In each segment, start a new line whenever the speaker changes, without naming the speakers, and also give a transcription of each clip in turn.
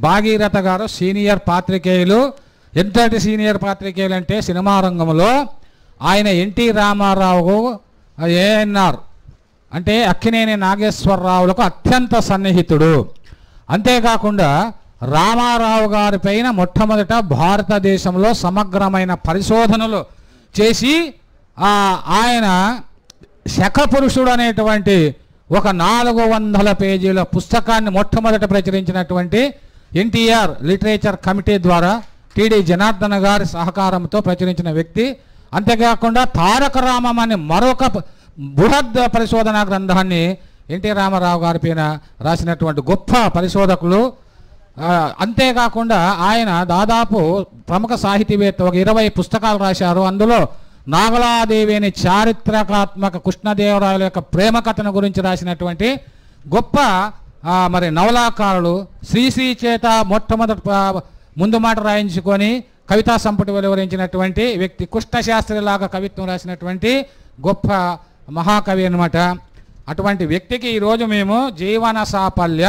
భాగీరథ గారు సీనియర్ పాత్రికేయులు. ఎంతటి సీనియర్ పాత్రికేయులు అంటే సినిమా రంగంలో ఆయన ఎన్టీ రామారావు, ఏఎన్ఆర్ అంటే అక్కినేని నాగేశ్వరరావులకు అత్యంత సన్నిహితుడు. అంతేకాకుండా రామారావు గారి పైన మొట్టమొదట భారతదేశంలో సమగ్రమైన పరిశోధనలు చేసి ఆయన శకపురుషుడు అనేటువంటి ఒక 400 పేజీల పుస్తకాన్ని మొట్టమొదట ప్రచురించినటువంటి ఎన్టీఆర్ లిటరేచర్ కమిటీ ద్వారా టిడి జనార్దన్ గారి సహకారంతో ప్రచురించిన వ్యక్తి. అంతేకాకుండా తారక రామం అనే మరొక బృహద్ పరిశోధనా గ్రంథాన్ని ఎన్టీ రామారావు గారి పైన రాసినటువంటి గొప్ప పరిశోధకులు. అంతేకాకుండా ఆయన దాదాపు ప్రముఖ సాహితీవేత్త, ఒక 20 పుస్తకాలు రాశారు. అందులో నాగలాదేవి అనే చారిత్రకాత్మక కృష్ణదేవరాయల యొక్క ప్రేమ కథను గురించి రాసినటువంటి గొప్ప మరి నవలాకారులు. శ్రీశ్రీ చేత మొట్టమొదటి ముందు మాట రాయించుకొని కవితా సంపుటి వెలువరించినటువంటి వ్యక్తి, కృష్ణశాస్త్రిలాగా కవిత్వం రాసినటువంటి గొప్ప మహాకవి అన్నమాట. అటువంటి వ్యక్తికి ఈరోజు మేము జీవన సాఫల్య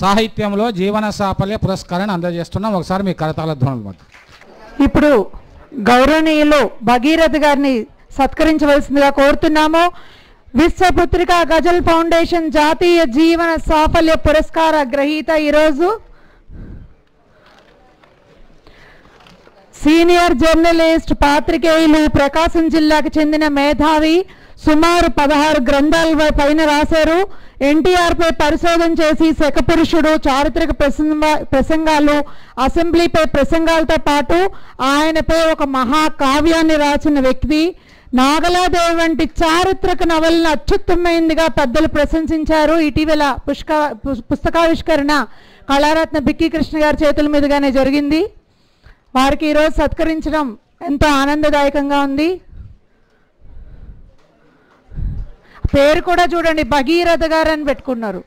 సాహిత్యంలో జీవన సాఫల్య పురస్కారాన్ని అందజేస్తున్నాం. ఒకసారి మీ కరతాళ ధ్వనులు.
ఇప్పుడు గౌరవనీయులు భగీరథ్ గారిని సత్కరించవలసిందిగా కోరుతున్నాము. విశ్వపుత్రిక గజల్ ఫౌండేషన్ జాతీయ జీవన సాఫల్య పురస్కార గ్రహీత ఈరోజు సీనియర్ జర్నలిస్ట్, పాత్రికేయులు, ప్రకాశం జిల్లాకు చెందిన మేధావి. సుమారు 16 గ్రంథాల పైన రాశారు. ఎన్టీఆర్పై పరిశోధన చేసి శకపురుషుడు, చారిత్రక ప్రసంగాలు, అసెంబ్లీపై ప్రసంగాలతో పాటు ఆయనపై ఒక మహాకావ్యాన్ని రాసిన వ్యక్తి. నాగలాదేవి వంటి చారిత్రక నవలను అత్యుత్తమైనదిగా పెద్దలు ప్రశంసించారు. ఇటీవల పుస్తకావిష్కరణ కళారత్న బిక్కి కృష్ణ గారి చేతుల మీదుగానే జరిగింది. వారికి ఈరోజు సత్కరించడం ఎంతో ఆనందదాయకంగా ఉంది. పేరు కూడా చూడండి, భగీరథ గారు అని పెట్టుకున్నారు.